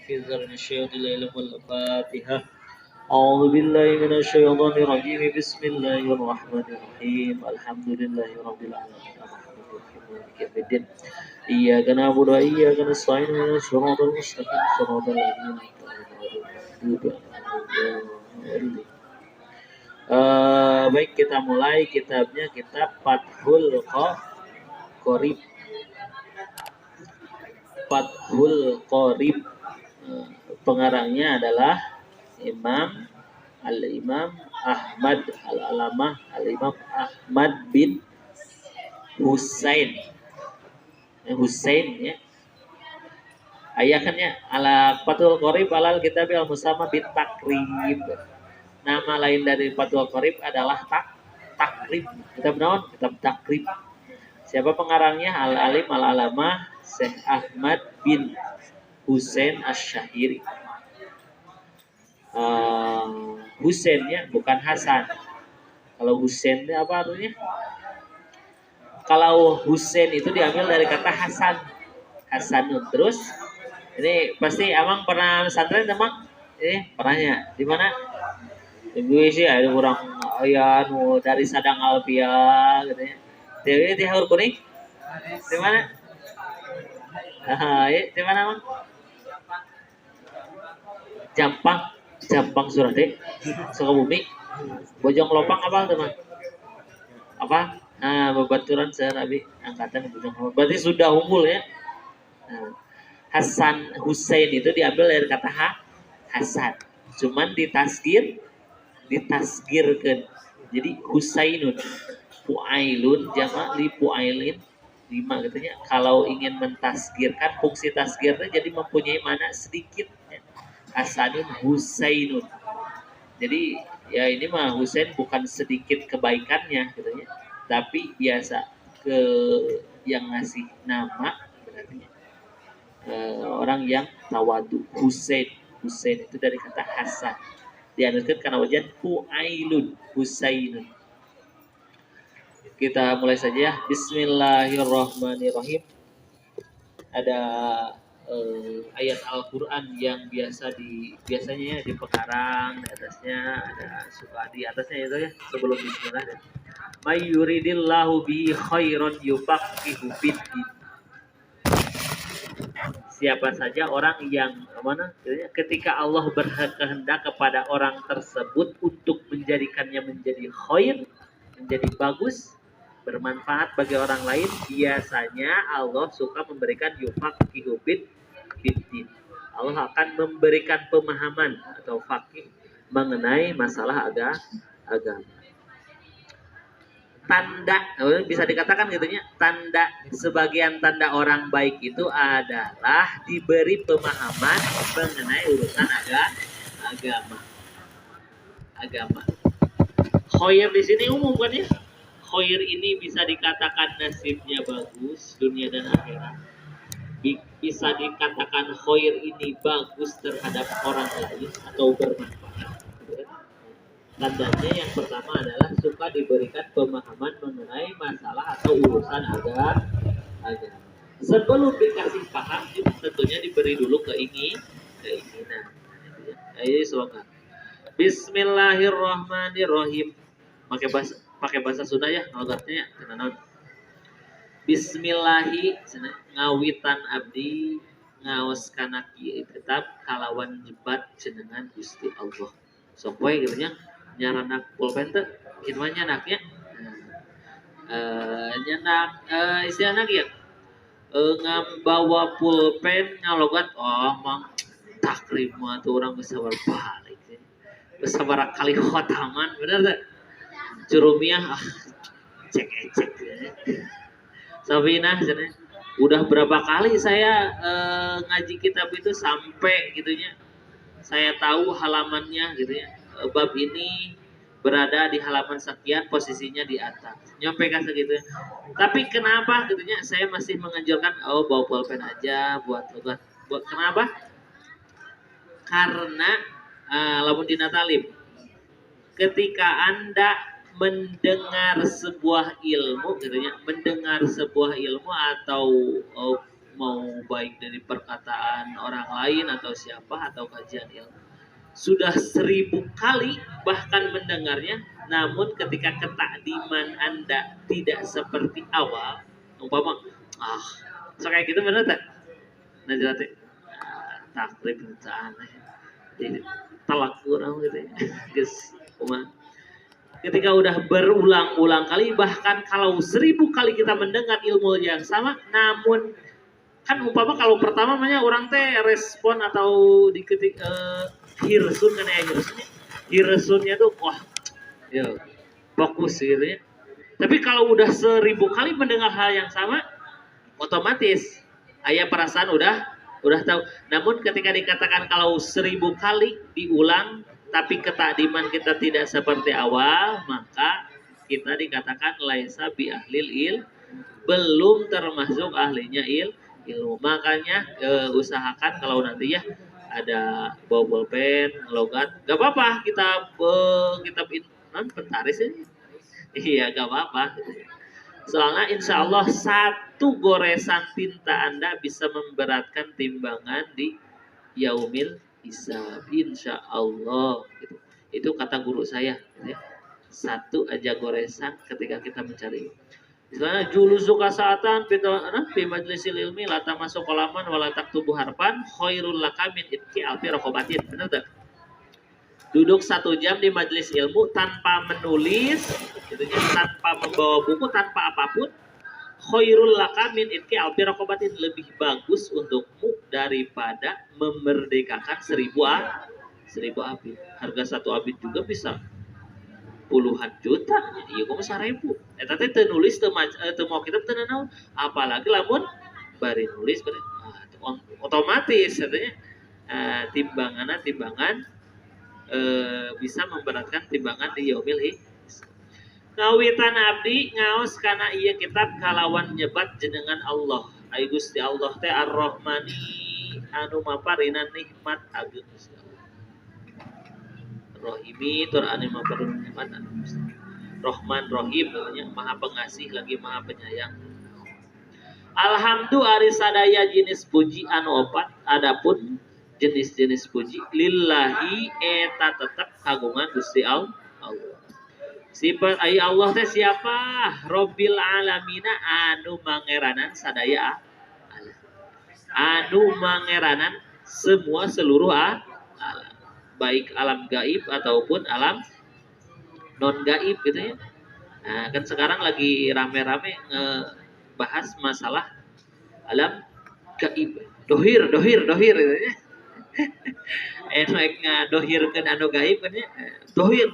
حفظ من الشياطين العلم والفاتحة. أعوذ بالله من الشيطان الرجيم. بسم الله الرحمن الرحيم. الحمد لله رب العالمين الرحمن الرحيم مالك يوم الدين. إياك نعبد وإياك نستعين اهدنا الصراط المستقيم صراط الذين أنعمت عليهم غير المغضوب عليهم. Baik, kita mulai kitabnya, kitab Fathul Qorib. Fathul Qorib, pengarangnya adalah Al-Imam Ahmad Al-Alamah Al-Imam Ahmad bin Husain ya. Ayakannya ala Fathul Qorib alal kitab al-musamma bin takrib. Nama lain dari Fathul Qorib adalah takrib. Kitab naon? Kitab takrib. Siapa pengarangnya? Al-Alim Al-Alamah Syekh Ahmad bin Husain Asy-Syahiri. Husainnya bukan Hasan. Kalau Husain itu apa artinya? Kalau Husain itu diambil dari kata Hasanun. Terus ini pasti Amang pernah pesantren, Amang? Pernahnya di mana? Gue sih ada orang ayah dari Sadang Alpia katanya. Dewi di Haur Kuning? Di mana? Di mana, Mang? Jampang Surade, Sukabumi. Bojong Lopang apa teman? Apa? Nah, babaturan serabi angkatan Bojong Lopang. Berarti sudah unggul ya. Nah, Hasan Husain itu diambil dari kata Hasan. Cuman ditasgirkan. Jadi Husainun. Fuailun jamak li fuailin 5 katanya. Kalau ingin mentasgirkan, fungsi tasgirnya jadi mempunyai mana sedikit ya. Hasanun Husainun. Jadi ya ini mah Husain bukan sedikit kebaikannya katanya, tapi biasa ke yang ngasih nama berarti orang yang tawadu. Husain itu dari kata Hasan, dianutkan karena wajan fuailun Husainun. Kita mulai saja ya. Bismillahirrahmanirrahim. Ada ayat Al-Quran yang biasanya di pengarang, di atasnya ada suka di atasnya itu ya, sebelum bismillah. May yuridillahu bi khairan yufaqihu fiddin. Siapa saja orang yang ketika Allah berkehendak kepada orang tersebut untuk menjadikannya menjadi khair, menjadi bagus, bermanfaat bagi orang lain, biasanya Allah suka memberikan yufaqihu fiddin. Allah akan memberikan pemahaman atau faqih mengenai masalah agama. Tanda, bisa dikatakan gitunya, sebagian tanda orang baik itu adalah diberi pemahaman mengenai urusan agama. Khair di sini umum kan ya? Khair ini bisa dikatakan nasibnya bagus dunia dan akhirat. Bisa dikatakan khair ini bagus terhadap orang lain atau bermanfaat. Tandanya yang pertama adalah suka diberikan pemahaman mengenai masalah atau urusan agama. Sebelum dikasih paham, tentunya diberi dulu keinginan. Ayo semoga. Bismillahirrahmanirrahim. Pakai bahasa Sunda ya, logatnya kenal. Bismillahi ngawitan abdi ngaos kana kieu tetap kalawan jebat jenengan Gusti Allah. Sok we gitu nya nyaranak pulpen teh kitu mah nyanaknya. Nyanak istilahna kieu. Ngambawa pulpen ngalogat mang takrib mah tuh orang bisa berbalik. Bisa barakali khotaman bener teh. Curumiah cek Sabina udah berapa kali saya ngaji kitab itu sampai gitunya saya tahu halamannya gitu ya, bab ini berada di halaman sekian, posisinya di atas, nyampe kan segitu. Tapi kenapa gitunya saya masih menganjurkan bawa pulpen aja buat kenapa? Karena lamun dina talim, ketika Anda mendengar sebuah ilmu gitu ya, mendengar sebuah ilmu atau mau baik dari perkataan orang lain atau siapa atau kajian ilmu, sudah 1000 kali bahkan mendengarnya, namun ketika ketakdiman Anda tidak seperti awal, umpama so kayak gitu bener tak? Nah jadi takrib itu aneh, jadi telak kurang gitu ya. Guys, ketika udah berulang-ulang kali, bahkan kalau 1000 kali kita mendengar ilmu yang sama, namun kan umpama kalau pertama namanya orang teh respon atau di hirsun kan ya, hirsunnya tuh wah ya fokus gitu ya. Tapi kalau udah 1000 kali mendengar hal yang sama, otomatis ayah perasaan udah tahu. Namun ketika dikatakan kalau 1000 kali diulang tapi ketakdiman kita tidak seperti awal, maka kita dikatakan laisa bi ahlil belum termasuk ahlinya ilmu. Makanya usahakan kalau nanti ya ada bawa bolpen, logat, gak apa-apa kitab inventaris ini. Iya gak apa-apa. Soalnya insya Allah satu goresan tinta Anda bisa memberatkan timbangan di yaumil hisab. Insya Allah. Gitu. Itu kata guru saya. Gitu ya. Satu aja goresan ketika kita mencari. Misalnya julus suka saatan fi majlisil ilmi lata masuk kolaman walatak tubuh harpan khairul laka min itki alfi rokobatin. Benar tak? Duduk 1 jam di majelis ilmu tanpa menulis, gitu ya, tanpa membawa buku, tanpa apapun, khairul laka min itki alfi rokobatin, lebih bagus untukmu daripada memerdekakan 1000 abid. Harga 1 abid juga bisa puluhan juta, iya kok 1000. Tapi nulis teu mau kitab teu naon, apalagi lamun bari nulis bari otomatis katanya timbangan bisa memberatkan timbangan di yaumil hisab. Kawitan abdi ngaos kana ieu kitab kalawan nyebat jenengan Allah. Ai Gusti Allah teh Ar-Rahmani anu maparinan nikmat ageun. Rohimi tur anu maparin nikmat anu Rahman Rahim, namanya Maha Pengasih lagi Maha Penyayang. Alhamdulillah ari sadaya jenis puji anu opat, adapun jenis-jenis puji lillahi eta tetap kagungan Gusti Allah. Sifat ai Allah teh siapa? Robbil alamina anu mangeranan sadaya anu mangeranan semua seluruh alam, baik alam gaib ataupun alam non gaib gitu ya. Nah, kan sekarang lagi rame-rame ngebahas masalah alam gaib. Dohir gitu ya. Enak ngadohirkeun anu gaib kan ya. Dohir.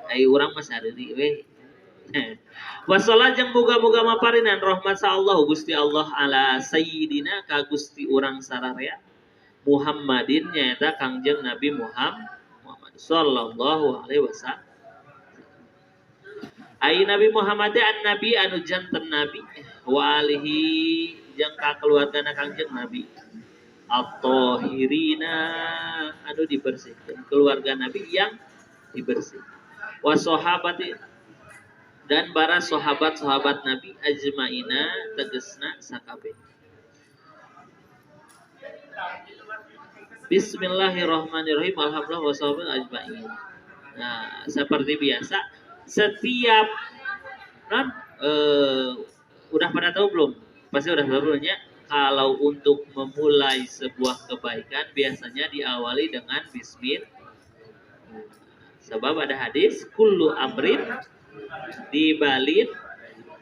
Ai urang mah sareuri we. Wassalat jeung boga-boga maparinan rahmat sa Allah Gusti Allah ala sayyidina ka Gusti urang sararea Muhammadin nyaeta Kangjeng Nabi Muhammad sallallahu alaihi wasallam. Ai Nabi Muhammad an Nabi anu janten Nabi wa alihi jeung ka keluargana Kangjeng Nabi at-tahirina anu dibersihkan, keluarga Nabi yang dibersih. Wa sahabati dan para sahabat-sahabat Nabi ajmaina tegesna sakabeh. Bismillahirrahmanirrahim. Alhamdulillah wassalatu ajmain. Nah, seperti biasa setiap udah pada tahu belum? Pasti udah tahu belum ya? Kalau untuk memulai sebuah kebaikan biasanya diawali dengan bismillah. Sebab ada hadis kullu amrin dibalin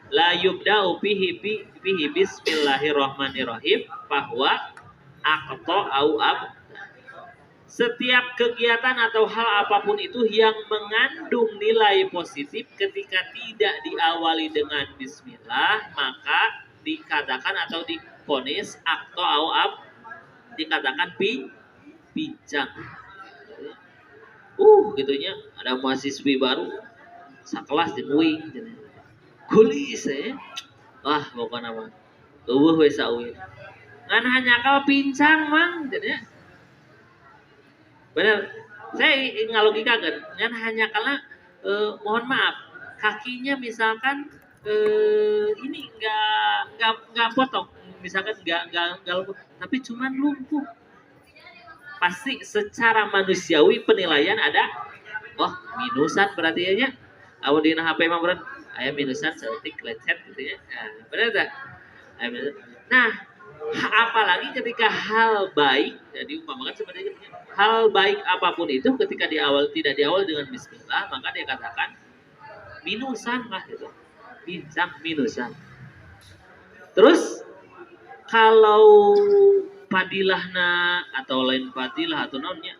la yubda'u fihi bismillahirrahmanirrahim bahwa aqta au ab. Setiap kegiatan atau hal apapun itu yang mengandung nilai positif ketika tidak diawali dengan bismillah maka dikatakan atau diponis akto au ab, dikatakan pincang. Gitunya ada mahasiswi baru sakelas di uing kulis wah pokoknya mah eueuh we saueuh ngan hanya kal pincang mang jadinya. Benar, saya ngalogikakan kan hanya karena mohon maaf kakinya misalkan ini nggak potong misalkan nggak lumpuh, tapi cuman lumpuh. Pasti secara manusiawi penilaian ada, oh minusan berarti ya nya. Amun dina HP mah berat, aya minusan seetik lecet gitu ya. Nah, benar tak? Nah, apalagi ketika hal baik, jadi umpamakan sebenarnya hal baik apapun itu ketika tidak diawal dengan bismillah, maka dia katakan minusan lah gitu. Bintang minusan. Terus kalau padilahna atau lain padilah atau naonnya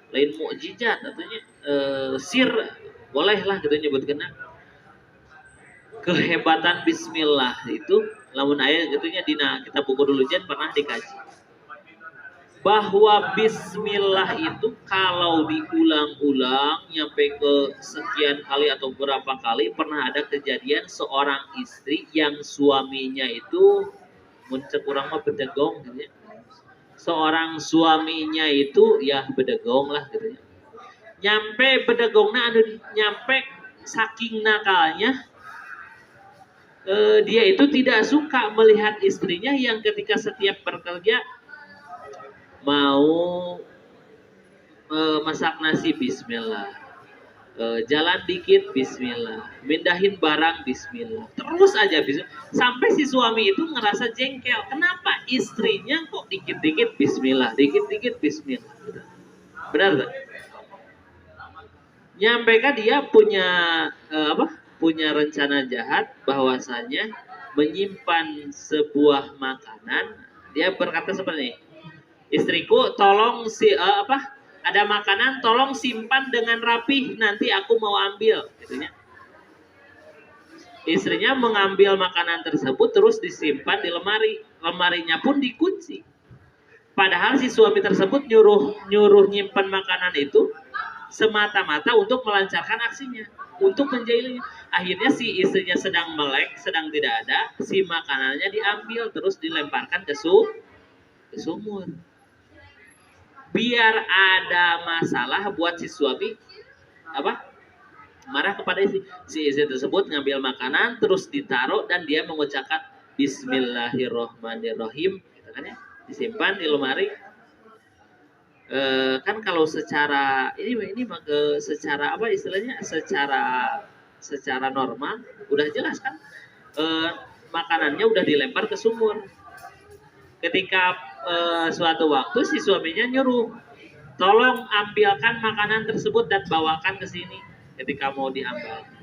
lain mukjizat ataunya sir bolehlah gitu nyebutkeun kehebatan bismillah itu lamun aya gitunya dina kitab buku dulu jen pernah dikaji bahwa bismillah itu kalau diulang-ulang nyampe ke sekian kali atau berapa kali pernah ada kejadian seorang istri yang suaminya itu muncul kurang mah bedegong gitu ya. Seorang suaminya itu ya bedegong lah gitu ya. Nyampe bedegongna anu nyampe saking nakalnya dia itu tidak suka melihat istrinya yang ketika setiap bekerja mau masak nasi bismillah, jalan dikit bismillah, mindahin barang bismillah, terus aja bismillah. Sampai si suami itu ngerasa jengkel, kenapa istrinya kok dikit-dikit bismillah, dikit-dikit bismillah. Benar tak? Nyampe kan dia punya punya rencana jahat bahwasanya menyimpan sebuah makanan. Dia berkata seperti ini, istriku tolong ada makanan tolong simpan dengan rapih, nanti aku mau ambil gitunya. Istrinya mengambil makanan tersebut terus disimpan di lemari, lemarinya pun dikunci. Padahal si suami tersebut nyuruh nyimpan makanan itu semata-mata untuk melancarkan aksinya, untuk menjahilinya. Akhirnya si istrinya sedang melek, sedang tidak ada, si makanannya diambil terus dilemparkan ke sumur. Biar ada masalah buat si suami marah kepada istri. Si istri tersebut ngambil makanan terus ditaruh dan dia mengucapkan Bismillahirrohmanirrohim, gitu kan ya, disimpan di lemari. Kan kalau secara ini secara apa istilahnya, secara normal udah jelas kan, makanannya udah dilempar ke sumur. Ketika suatu waktu si suaminya nyuruh, tolong ambilkan makanan tersebut dan bawakan ke sini. Ketika mau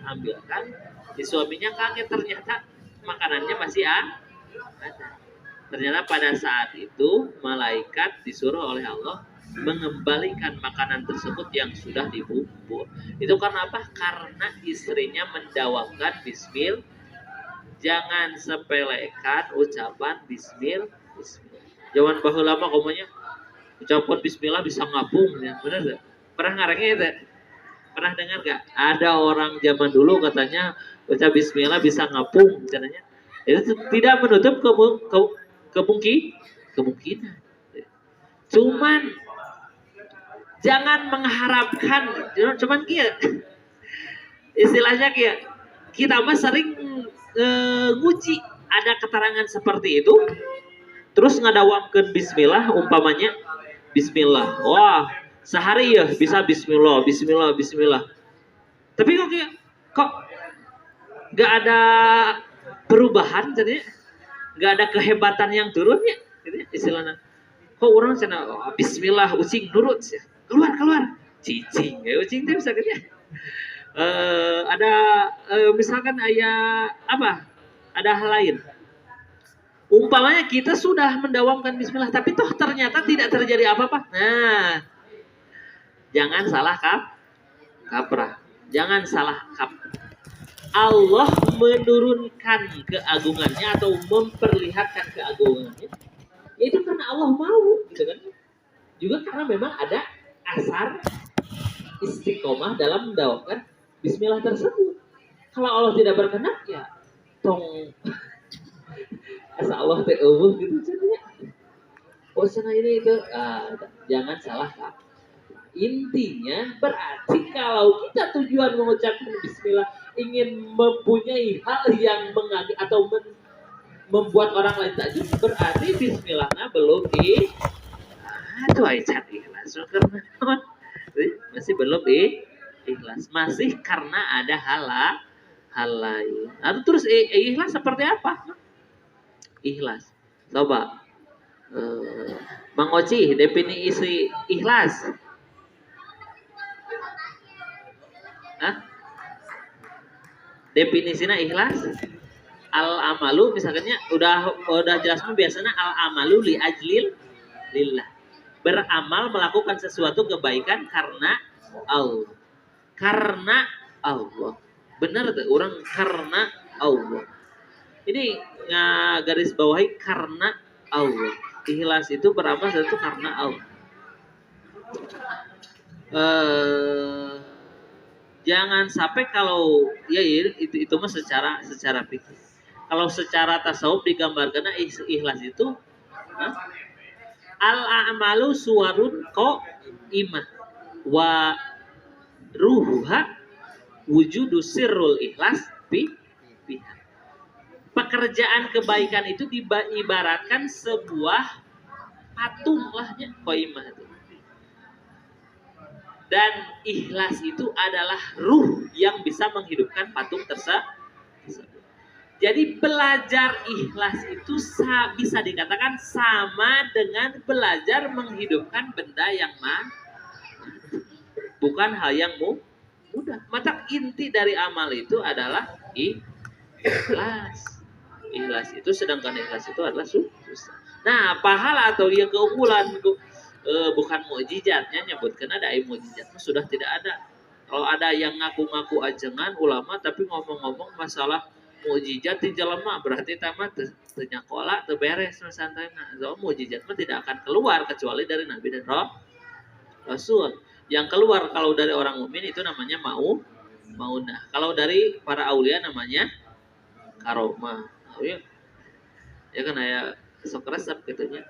ambilkan, si suaminya kaget, ternyata makanannya masih ada. Ternyata pada saat itu malaikat disuruh oleh Allah mengembalikan makanan tersebut yang sudah dibubur. Itu karena apa? Karena istrinya mendawamkan bismillah. Jangan sepelekan ucapan bismillah. Jaman baheula mah komonya ucapan bismillah bisa ngapung ya. Benar enggak? Pernah ngarengnya itu? Pernah dengar gak? Ada orang zaman dulu katanya ucap bismillah bisa ngapung caranya. Itu tidak menutup kemungkinan. Cuman jangan mengharapkan, cuman kia istilahnya kia kita mah sering nguji ada keterangan seperti itu terus ngadawamkeun bismillah, umpamanya bismillah, wah sehari ya bisa bismillah tapi kok gak ada perubahan jadinya, gak ada kehebatan yang turunnya gitu ya, istilahnya kok orang cina bismillah ucing nurut sih, keluar cicing ya ucing itu bisa gitu ya. Ada misalkan ada hal lain, umpamanya kita sudah mendawamkan bismillah tapi toh ternyata tidak terjadi apa-apa. Nah, jangan salah kaprah, jangan salah kaprah. Allah menurunkan keagungannya atau memperlihatkan keagungannya itu karena Allah mau, gitu kan? Juga karena memang ada asar istiqomah dalam mendawamkan bismillah tersebut. Kalau Allah tidak berkenan, ya tong asa Allah teh gitu caranya. Oh sana ini itu, jangan salah kaprah. Intinya berarti kalau kita tujuan mengucapkan bismillah ingin mempunyai hal yang mengagum atau membuat orang lain takjub, berarti bismillahnya belum aduh aicat ikhlas karena masih belum ikhlas, masih karena ada hal lain. Lalu terus ikhlas seperti apa? Ikhlas. Coba Mang Oci definisi ikhlas. Hah? Definisinya ikhlas al amalu misalnya udah jelas biasanya al amalu li ajlil lillah, beramal melakukan sesuatu kebaikan karena Allah, karena Allah, benar tuh orang karena Allah ini garis bawahi karena Allah. Ikhlas itu beramal itu karena Allah. Jangan sampai kalau ya itu mah secara pikir. Kalau secara tasawuf digambarkan ikhlas itu al a'malu suwarun imah wa ruhuha wujudu sirrul ikhlas biha. Pekerjaan kebaikan itu diibaratkan sebuah patung lahnya qaimah itu. Dan ikhlas itu adalah ruh yang bisa menghidupkan patung tersebut. Jadi belajar ikhlas itu bisa dikatakan sama dengan belajar menghidupkan benda yang bukan hal yang mudah. Maka inti dari amal itu adalah ikhlas. Ikhlas itu, sedangkan ikhlas itu adalah susah. Nah, pahala atau yang keunggulan bukan mukjizatnya, nyebutkan ada mukjizat sudah tidak ada. Kalau ada yang ngaku-ngaku ajengan ulama tapi ngomong-ngomong masalah mukjizat di jelema, berarti tamat tanya kola teu beres santana. So mukjizat mah tidak akan keluar kecuali dari nabi dan rasul. Yang keluar kalau dari orang mukmin itu namanya maunah. Kalau dari para aulia namanya karomah. Oh, ya kan ya sok resep gitunya.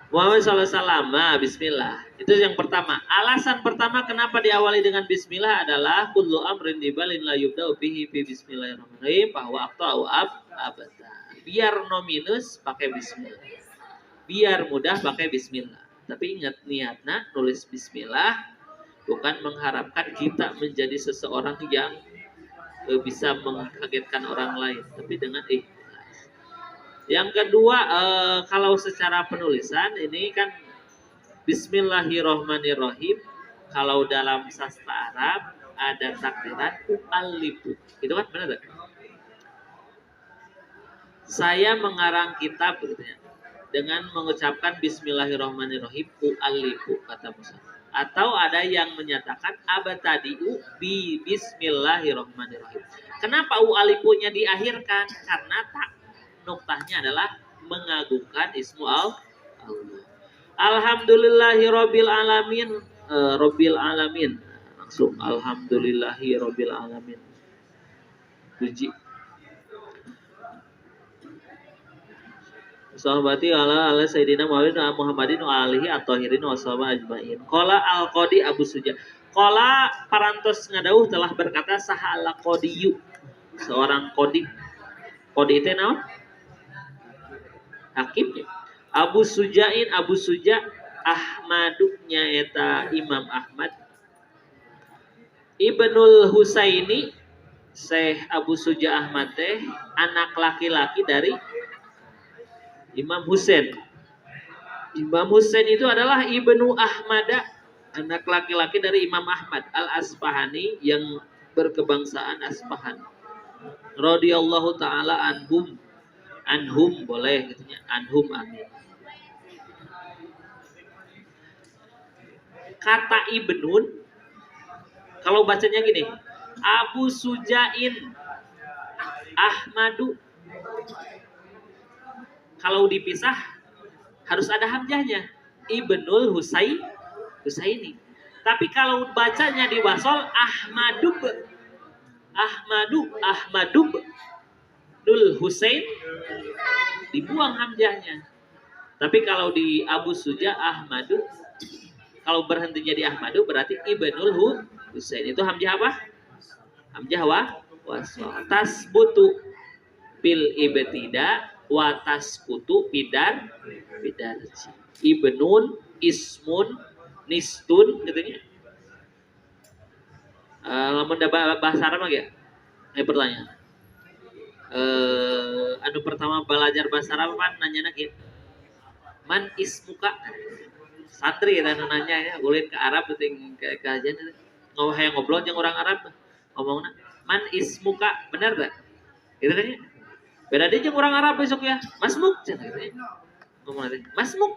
Muhammad SAW, bismillah. Itu yang pertama. Alasan pertama kenapa diawali dengan bismillah adalah kullu amrin dibalin la yubda'u bihi bi bismillahirrahmanirrahim bahwa aqta'u abada. Biar nominus pakai bismillah. Biar mudah pakai bismillah. Tapi ingat niatnya nulis bismillah bukan mengharapkan kita menjadi seseorang yang bisa mengkagetkan orang lain, tapi dengan Yang kedua, kalau secara penulisan ini kan Bismillahirrohmanirrohim. Kalau dalam sastra Arab ada takdiran u'allifu. Itu kan benar tak? Saya mengarang kitab gitu ya, dengan mengucapkan Bismillahirrohmanirrohim u'allifu kata Musa. Atau ada yang menyatakan abatadi'u bi Bismillahirrohmanirrohim. Kenapa u'allifunya diakhirkan? Karena tak nuktahnya adalah mengagungkan ismu Allah. Alhamdulillahi rabbil alamin. Rabbil alamin. Langsung alhamdulillahi rabbil alamin. Puji. Sahabati ala sayyidina Muhammadin wa alihi at-tahirin wa sahbihi ajmain. Qala al-qadi Abu Suja. Qala parantos ngadauh telah berkata saha al-qadiyu. Seorang qadi. Qadi itu naon? Hakimnya Abu Suja Ahmadu nyaeta Imam Ahmad Ibnul Husaini. Syekh Abu Suja Ahmad teh anak laki-laki dari Imam Husain. Imam Husain itu adalah Ibnu Ahmada, anak laki-laki dari Imam Ahmad Al-Asfahani yang berkebangsaan Asfahan. Radhiyallahu taala anhum boleh gitunya, anhum amin. Kata Ibnun kalau bacanya gini, Abu Sujain Ahmadu, kalau dipisah harus ada hamzahnya, Ibnul Husaini. Tapi kalau bacanya di wasol Ahmadub Nul Husain, dibuang hamzahnya. Tapi kalau di Abu Suja Ahmadu, kalau berhentinya di Ahmadu berarti Ibnul Husain. Itu hamzah apa? Hamzah wasol. Tasbutu fil ibtida wa tasqutu bidarji. Ibnun, ismun, nistun gitu nya. Lamun da bahasa Arab ge. Ini pertanyaan. Anu pertama belajar bahasa Arab kan nanya gitu. Man ismuka? Santri dan nanya ya, ulin ke Arab penting ke kajian ngobrol jeung orang Arab ngomongna man ismuka, benar tak? Gitu kan ya. Beda dia jeung orang Arab besok ya. Masmuk cenah gitu ya. Ngomong teh, masmuk.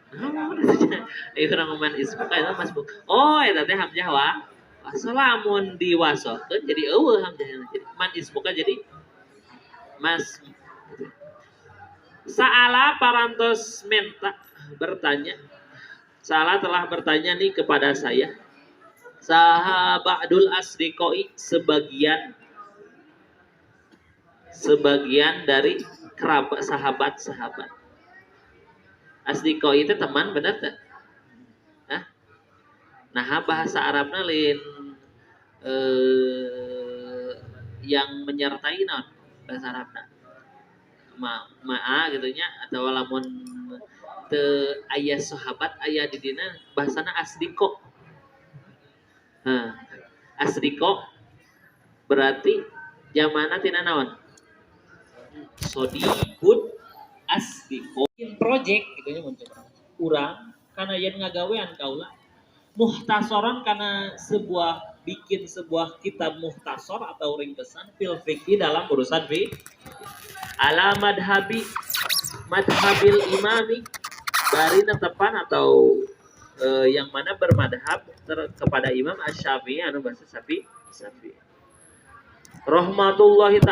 Ayo orang ngomong ismuka itu masmuk. Oh, eta teh hamzah wa salamun diwasokeun jadi eueuh hamzahna. Jadi man ismuka jadi mas. Sa'ala parantos menta bertanya. Salah telah bertanya nih kepada saya. Sahabadul asdiqoi sebagian dari kerabat sahabat-sahabat. Asdiqoi itu teman benar tak? Hah? Nah bahasa Arabnya lain yang menyertai non bahasa Arabnya. Ma'a gitu nya atau lamun te aya sahabat aya di dina bahasana asdiko. Asdiko berarti zamana tina naon? Sodikun asdiko. Project gitu nya muncul. Urang kana yen ngagawean kaula muhtasaran kana bikin sebuah kitab muhtasar atau ringkesan fil fikih dalam urusan fikih ala madhabil imami dari netepan atau yang mana bermadhab kepada Imam Asy-Syafi'i anu bahasa Syafi'i. Rahmatullahi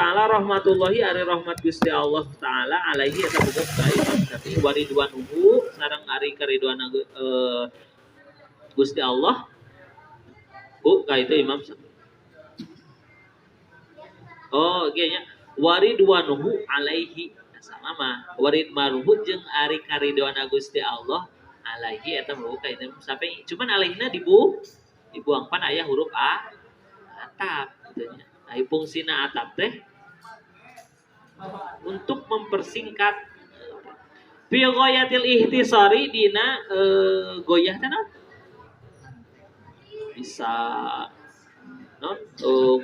ari rahmat Gusti Allah taala alaihi eta boga ka Imam Syafi'i waridwanuhu sareng ari karidwan Gusti Allah ka itu Imam Syafi'i. Oh ge nya waridwanuhu alaihi sama mah warid maruhu jeung ari karidwana Gusti Allah alaihi eta boga ka Imam Syafi'i. Cuman alaihna dibuang pan aya huruf a atap gitu nya. Ai fungsina atap teh untuk mempersingkat fi ghayatil ihtisari dina goyah teh bisa non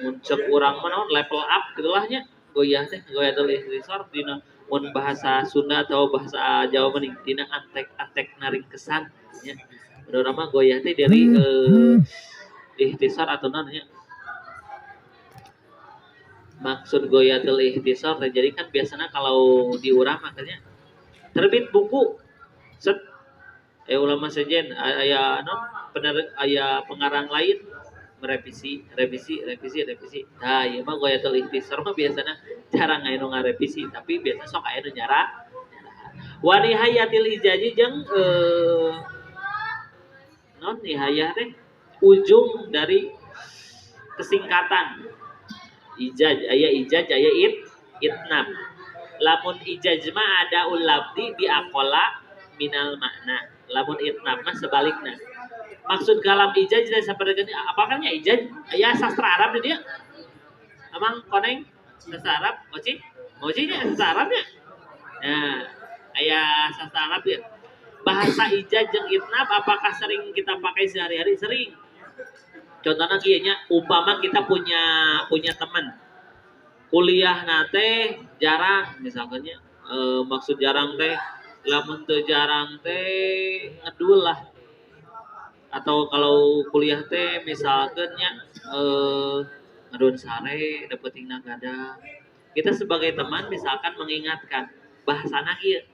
muncul urang mah naon level up gitulah nya goyah teh goyatul ihtisar dina mun bahasa Sunda atau bahasa Jawa mending dina antek naring kesan nya. Urang mah goyah teh dari ihtisar atau naon nya. Maksud goyatul ihtisar jadi kan biasanya kalau di urang makanya terbit buku set ulama sejen aya non bener aya pengarang lain merevisi. Nah, ieu mah goyatul ihtisar mah biasana jarang aya nu ngarevisi tapi biasa sok aya nu nyara. Wa nihayatil ijazi jeung non nihayah teh ujung dari kesingkatan. Ijaj aya itnab. Lamun ijaj mah ada ulabdi bi aqala minal makna. Lamun itnab mah sebalikna. Maksud kalam ijaj teh saperkeun apakah nya ijaj aya sastra Arab di dieu? Amang koneng sastra Arab moci nya sastra Arab nya. Nah, aya sastra Arab ya. Bahasa ijaj jeung itnab apakah sering kita pakai sehari-hari? Sering. Contohnya kieu nya umpama kita punya teman kuliah nate jarang misalkan nya maksud jarang teh lamun teu jarang teh ngedul lah atau kalau kuliah teh misalkan nya ngedun sare dapeting nagada kita sebagai teman misalkan mengingatkan bahasana ieu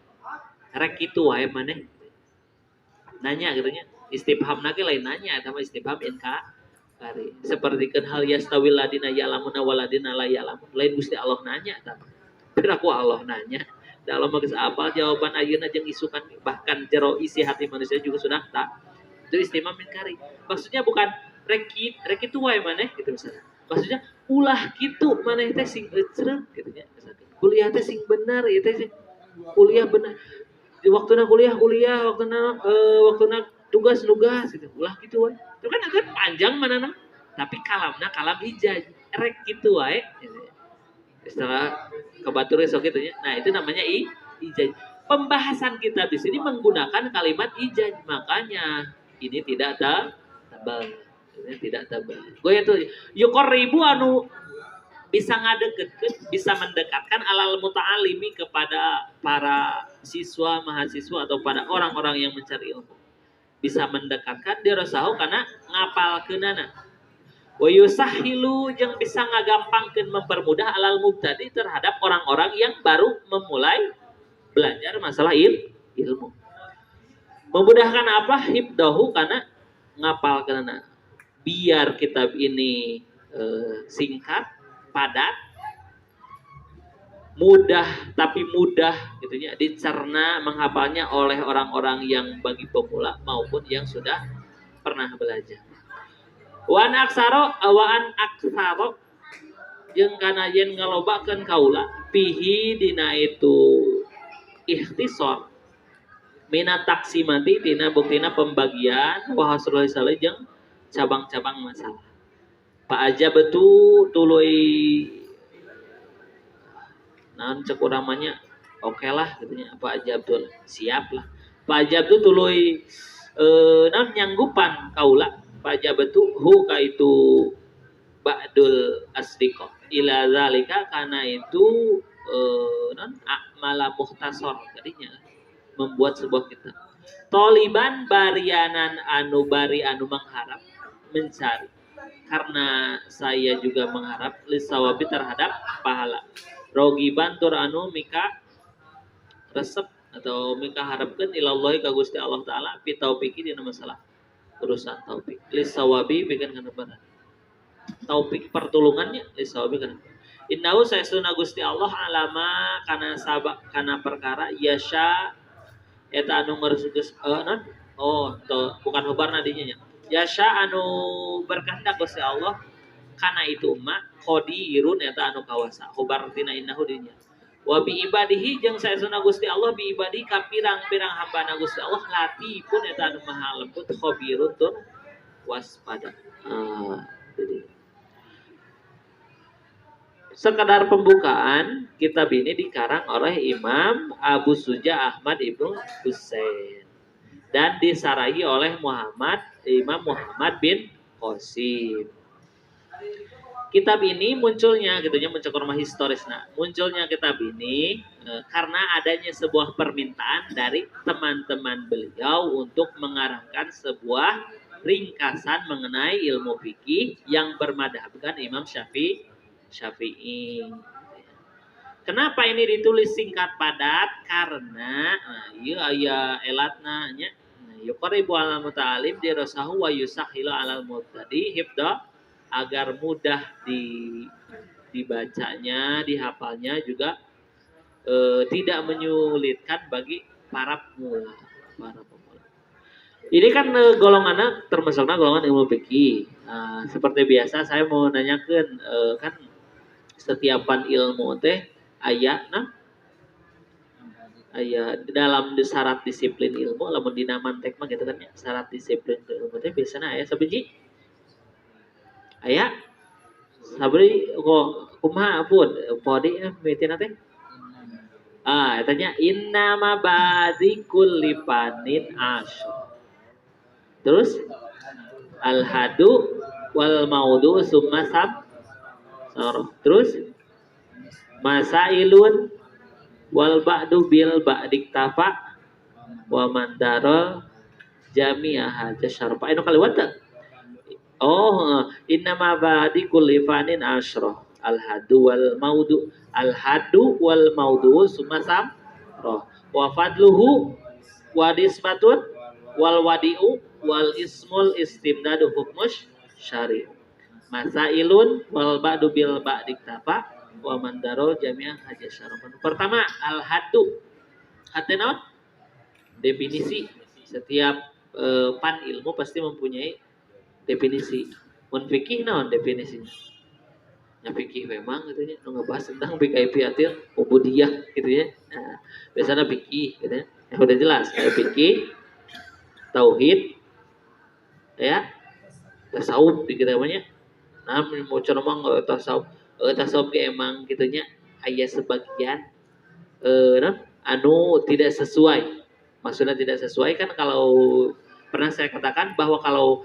rek kitu wae maneh nanya gitu nya istifhamna ge lain nanya eta mah istifham inkari sepertikeun hal yastawil ladina ya'lamuna waladina la ya'lamun lain Gusti Allah nanya tah piraku Allah nanya dalam geus apal jawaban ayeuna jeung isukan bahkan jero isi hati manusia juga sudah tak itu istimam inkari maksudnya bukan rek kitu wae maneh gitu misalnya maksudnya ulah kitu maneh teh sing ecreuh gitu nya kuliah teh sing bener ieu teh kuliah bener di waktuna kuliah waktuna tugas gitu ulah gitu wae itu kan agak panjang mana tapi kalamna kalam ijaj rek gitu wae Istilah kebatur esok itu ya. Nah, itu namanya ijaj. Pembahasan kita di sini menggunakan kalimat ijaj, makanya ini tidak tebal. Ini tidak tebal. Gue itu yukor ribu anu bisa ngadeket, bisa mendekatkan alal muta'alimi kepada para siswa, mahasiswa atau pada orang-orang yang mencari ilmu. Bisa mendekatkan dia rasahu karena ngapal kenana. Wa yusahilu yang bisa ngagampangkeun mempermudah alal mubtadi terhadap orang-orang yang baru memulai belajar masalah ilmu. Memudahkan apa? Hibdahu karena ngapal kenana. Biar kitab ini singkat, padat, mudah tapi mudah gitu ya dicerna menghafalnya oleh orang-orang yang bagi pemula maupun yang sudah pernah belajar. Wan aksaro awaan aksaro jeung kana yen ngalobakeun kaula pihi dina itu ikhtisar mina taksimati dina buktina pembagian wa hasrul saleh jeung cabang-cabang masalah. Pak aja betul tuluy naon cek uramanya oke lah katanya Pak Ajab tuh siap lah Pak Ajab tuh tuluy naon nyanggupan kaula Pak Ajab tuh hu ka itu ba'dul asdiqo ila zalika karena itu non akmala muhtasor tadinya membuat sebuah kitab toliban barianan anu bari anu mengharap mencari karena saya juga mengharap lisawabi terhadap pahala rogiban tur anu mika resep atau mika harapkeun ilallahi ka Gusti Allah taala fi taufiki dina masalah urusan taufik lisawabi bikin kana berat taufik pertulungannya lisawabi kana innahu saestuna Gusti Allah alama kana sabak kana perkara yasha eta anu ngeureuskeun non bukan hubarna dinya nya yasha anu berkehendak Gusti Allah kana itu mah qadirun eta anu kawasa hubar tina innahu dinya wa bi ibadihi jeung saestuna Gusti Allah bi ibadihi ka pirang-pirang hambana Gusti Allah latifun eta anu maha lembut khabirun tur waspada. Sekadar pembukaan kitab ini dikarang oleh Imam Abu Suja Ahmad Ibnu Husain dan disarai oleh Imam Muhammad bin Qasim. Kitab ini munculnya gitunya muncul rumah historis. Nah, munculnya kitab ini karena adanya sebuah permintaan dari teman-teman beliau untuk mengarangkan sebuah ringkasan mengenai ilmu fikih yang bermadhabkan Imam Syafi'i. Kenapa ini ditulis singkat padat? Karena ieu aya elatna nya. Yuqribu alal muta'alim dirasahu wa yusahilu alal mubtadi hifdha agar mudah dibacanya, dihafalnya juga tidak menyulitkan bagi para pemula. Ini kan golongannya termasuknya golongan ilmu fikih. Seperti biasa saya mau nanyakan kan setiapan ilmu teh aya dalam syarat disiplin ilmu lamun dina mantek mah gitu kan ya syarat disiplin ilmu teh biasanya aya sabiji aya sabri kok kumaha pun podi mitina teh etanya innama ba'dikul lipanin asy terus al-hadu wal maudu summa terus masailun wal ba'du bil ba'dik tafa wa mandaro jami'ah jasyarfa anu kaliwat innama ba'di kulli fanin asyra al-hadu wal maudu summa wa fadluhu wa disbatun wal wadi'u wal ismul istimdadu hukmus syari' masailun wal ba'du bil ba'dik tafa wa mandaro jami'ah jasyarfa. Pertama al-hadu hatenaut definisi setiap pan ilmu pasti mempunyai definisi. Mun fikih naon definisinya? Ya fikih memang gitu ya, ngebahas tentang bikaifiatil ubudiyah gitu ya. Nah, biasanya fikih gitu ya. Udah jelas, kayak fikih, tauhid, ya, tasawuf di kita namanya. Nah, mau ceramah tasawuf. tasawuf emang gitunya aya sebagian non anu tidak sesuai. Maksudnya tidak sesuai kan kalau pernah saya katakan bahwa kalau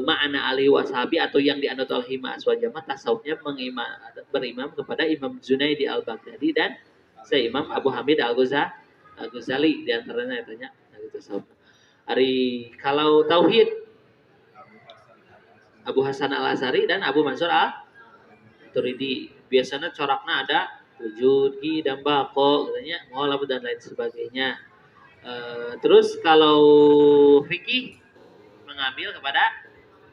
ma'ana ali wasabi atau yang dianut oleh Imam Aswajama tasawufnya berimam kepada Imam Junaidi al-Baghdadi dan saya Imam Abu Hamid al-Ghazali di antaranya tanya tasawuf. Ari kalau tauhid Abu Hasan al-Asari dan Abu Mansur al-Turidi. Biasanya coraknya ada wujud, dan bako, katanya, mu'alaf dan lain sebagainya. Terus kalau fikih mengambil kepada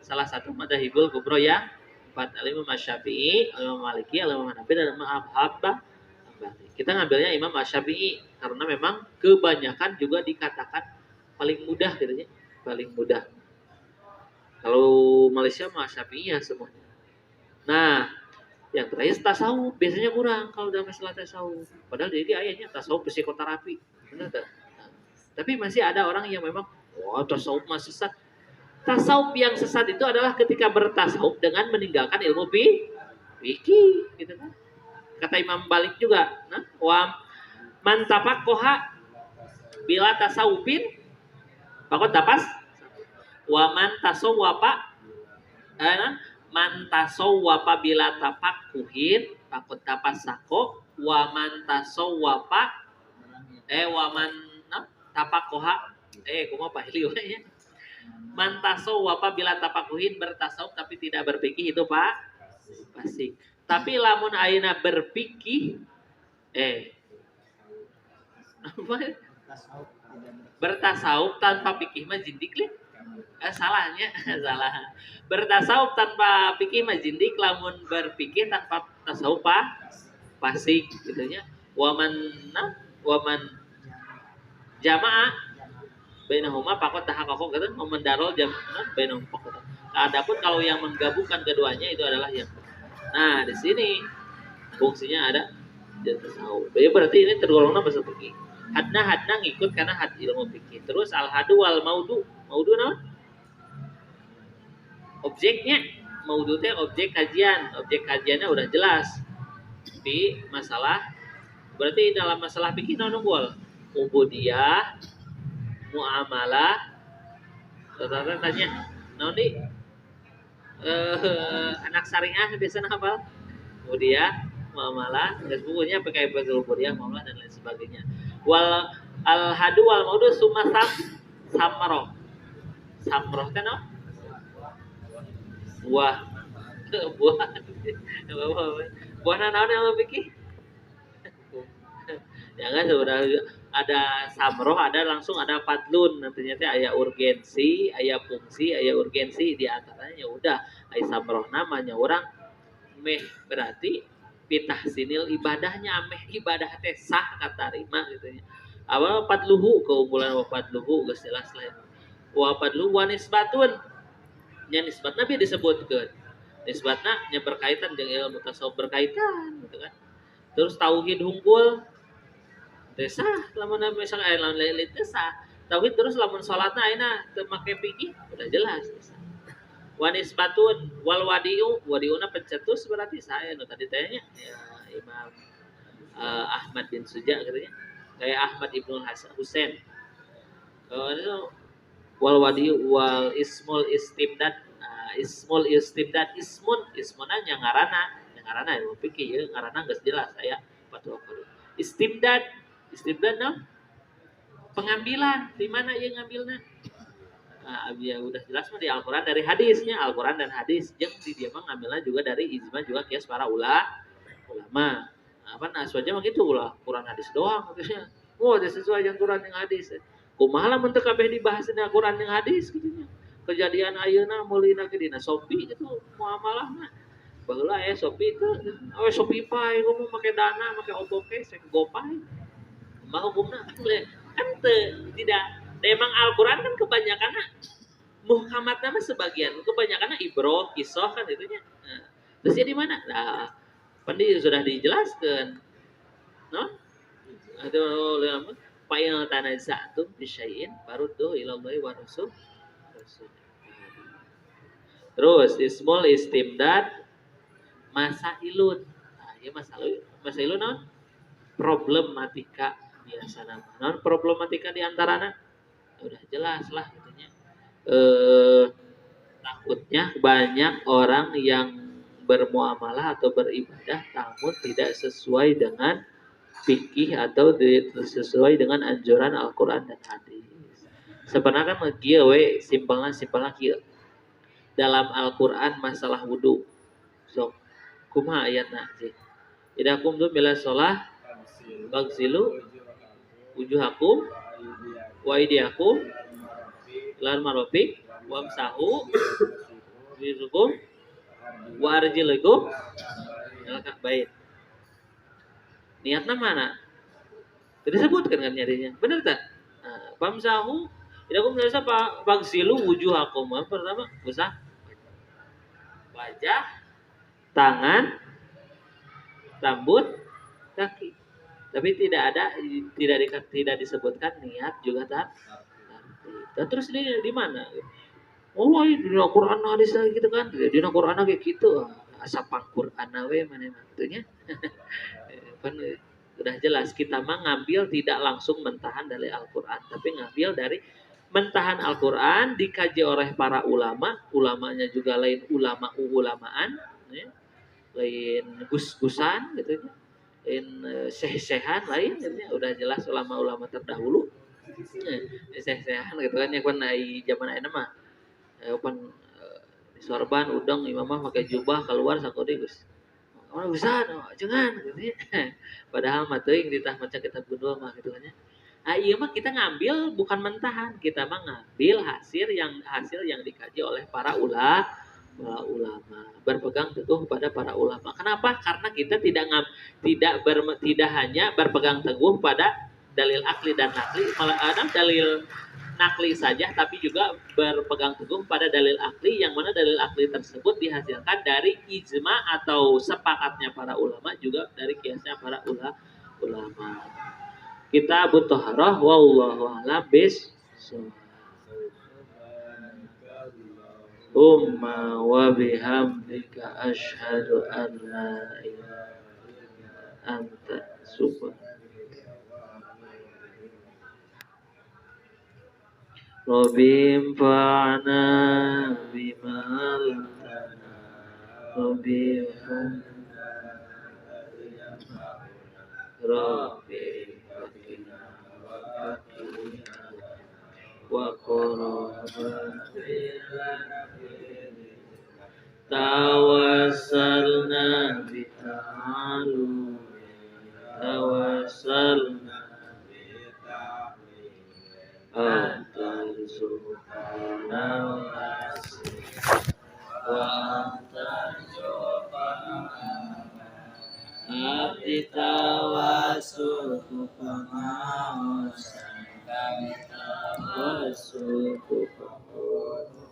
salah satu madzhabul kubro yang empat Imam Syafi'i, Imam Maliki, Imam Hanafi dan Imam Hambali. Kita ngambilnya Imam Syafi'i karena memang kebanyakan juga dikatakan paling mudah gitu ya, paling mudah. Kalau Malaysia mah Syafi'i ya semuanya. Nah, yang terakhir tasawuf biasanya kurang kalau dalam masalah tasawuf. Padahal jadi ayahnya tasawuf psikoterapi. Benar tak? Nah, tapi masih ada orang yang memang tasawuf masih sesat. Tasawuf yang sesat itu adalah ketika bertasawuf dengan meninggalkan ilmu fikih, gitu kan? Kata Imam Malik juga, nah, wa man tafaqaha bila tasawufin faqad tapas wa man tasawwafa man tasawwafa bila tafaqquhin faqad tapassaqo wa man tasawwafa wa man tafaqaha kumaha pahili we ya. Man tasawwafa bila tafaqquhin bertasawuf tapi tidak berfikih itu Pak pasti. Tapi lamun ayeuna berfikih bertasawuf tanpa fikih mah jindik lih. Salahnya salah. Bertasawuf tanpa fikih mah jindik, lamun berfikih tanpa tasawuf fasik gitu nya. Waman jamaah bainahuma faqad tahaqqaqa gitu, memendarol jamaah bainahuma faqad. Adapun kalau yang menggabungkan keduanya itu adalah yang nah, di sini fungsinya ada dan tasawuf. Ya berarti ini tergolongnya bahasa fikih. Hadna ngikut karena had ilmu fikih. Terus al hadu wal maudu. Maudu naon? Objeknya. Maudu teh objek kajian. Objek kajiannya udah jelas. Di masalah berarti dalam masalah fikih naon unggul? Ubudiyah, muamalah. Saudara tanya, naon di anak syariah biasanya apa? Kemudian muamalah, dan bukunya pakai Ubudiyah, muamalah dan lain sebagainya. Wal al hadu wal maudu summa samroh. Samroh teh no? Buah. Buah naon yang pikir? Jangan sudah ada samroh, ada langsung ada fadlun, nantinya teh aya urgensi, aya fungsi, aya urgensi di antaranya ya udah aya samroh namanya orang meh berarti pitah sinil ibadahnya meh ibadah teh sah katarima gitu nya. Awal fadluhu keunggulan wa fadluhu geus jelas lah. Wa fadlu wa nisbatun. Nya nisbat nabi disebutkeun. Nisbatna nya berkaitan jeung ilmu tasawuf berkaitan gitu kan. Terus tauhid unggul desa lamun misalnya lamun lain desa tauhid terus lamun salatna ayeuna teu make fikih udah jelas desa. Wanis batun wal wadiuna pencetus berarti saya nu tadi tanya ya Imam Ahmad bin Suja katanya kayak Ahmad Ibnu Husain wal wal ismul istimdad ismun yang ngaranna ilmu fikih ya ngaranna geus jelas aya fatwa istimdad no? Pengambilan di mana ia ngambilnya? Nah, ya udah jelas mah di Al-Qur'an dari hadisnya, Al-Qur'an dan hadis. Jeung di dia mah ngambilnya juga dari ijma juga kias para ulama. Apa aswaja mah gitu ulah Quran hadis doang katanya. Oh, ada sesuai yang Quran yang hadis. Kumaha lamun teu kabeh dibahas dina Quran yang hadis gitu nya. Kejadian ayeuna meulina ke dina Shopee gitu muamalahna. Baheula Shopee teh Shopee Pay ngomong make Dana, make Oppo Pay, make GoPay. Mah hukumna kan tidak memang Al-Qur'an kan kebanyakan Muhammad nama sebagian kebanyakan ibroh kisah kan itunya nah, terus di mana nah pandi sudah dijelaskan no atau fa'il tanaza'tum fi syai'in faruddu ila Allahi wa rasul terus ismul istimdad masailun. Nah, ieu masailun naon? Problematika biasa nama. Naon problematika di antarana? Udah jelas lah katanya. Takutnya banyak orang yang bermuamalah atau beribadah namun tidak sesuai dengan fikih atau sesuai dengan anjuran Al-Quran dan hadis. Sebenarnya kan kieu we simpelna kieu. Dalam Al-Quran masalah wudhu. Sok kumaha ayatna sih? Idakum tu bila sholah bagsilu wujuhakum wa idiakum ilal marafiq wamsahu birukum wa arjilikum ilal ka'bain. Niatna mana? Tadi sebutkan kan nyarinya. Benar tak? Nah, famsahu idakum biasa bagsilu wujuhakum. Pertama usah wajah, tangan, rambut, kaki. Tapi tidak disebutkan niat juga tak. Dan terus ini di mana? Oh, di Quran hadis gitu kan. Di Quran kayak gitu. Asa pangquran we mana maksudnya. Kan udah jelas kita mah ngambil tidak langsung mentahan dari Al-Qur'an, tapi ngambil dari mentahan Al-Qur'an dikaji oleh para ulama, ulamanya juga lain ulamaan ya. Lain gus-gusan gitu ya. Lain syekh-syekhan lain gitu ya. Udah jelas ulama-ulama terdahulu. Syekh-syekhan gitu kan ya kan zaman ayeuna mah pan di sorban udang imamah pakai jubah keluar sakodi geus. Oh bisa, jangan gitu ya. Padahal mah teuing ditah maca kitab gundul mah gitu kan ya. Ah iya mah kita ngambil bukan mentahan, kita mah ngambil hasil yang dikaji oleh para ulama, berpegang teguh pada para ulama. Kenapa? Karena kita tidak hanya berpegang teguh pada dalil akli dan nakli, malah ada dalil nakli saja, tapi juga berpegang teguh pada dalil akli, yang mana dalil akli tersebut dihasilkan dari ijma atau sepakatnya para ulama, juga dari kiasnya para ulama. Kita butuh harah, wallahu a'lam bishawab. Wa bihamdika asyhadu an la ilaha illa anta subhanaka Rabbi fa'na bima 'allamtana Rabbi fakina wa tawassalna bita'alum tawassalna antal subhanal wa antal abdi tawassuku pengawasan kami tawassuku pengawasan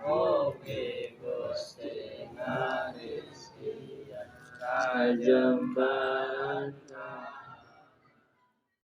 Oke Gusti Rizki Ajamba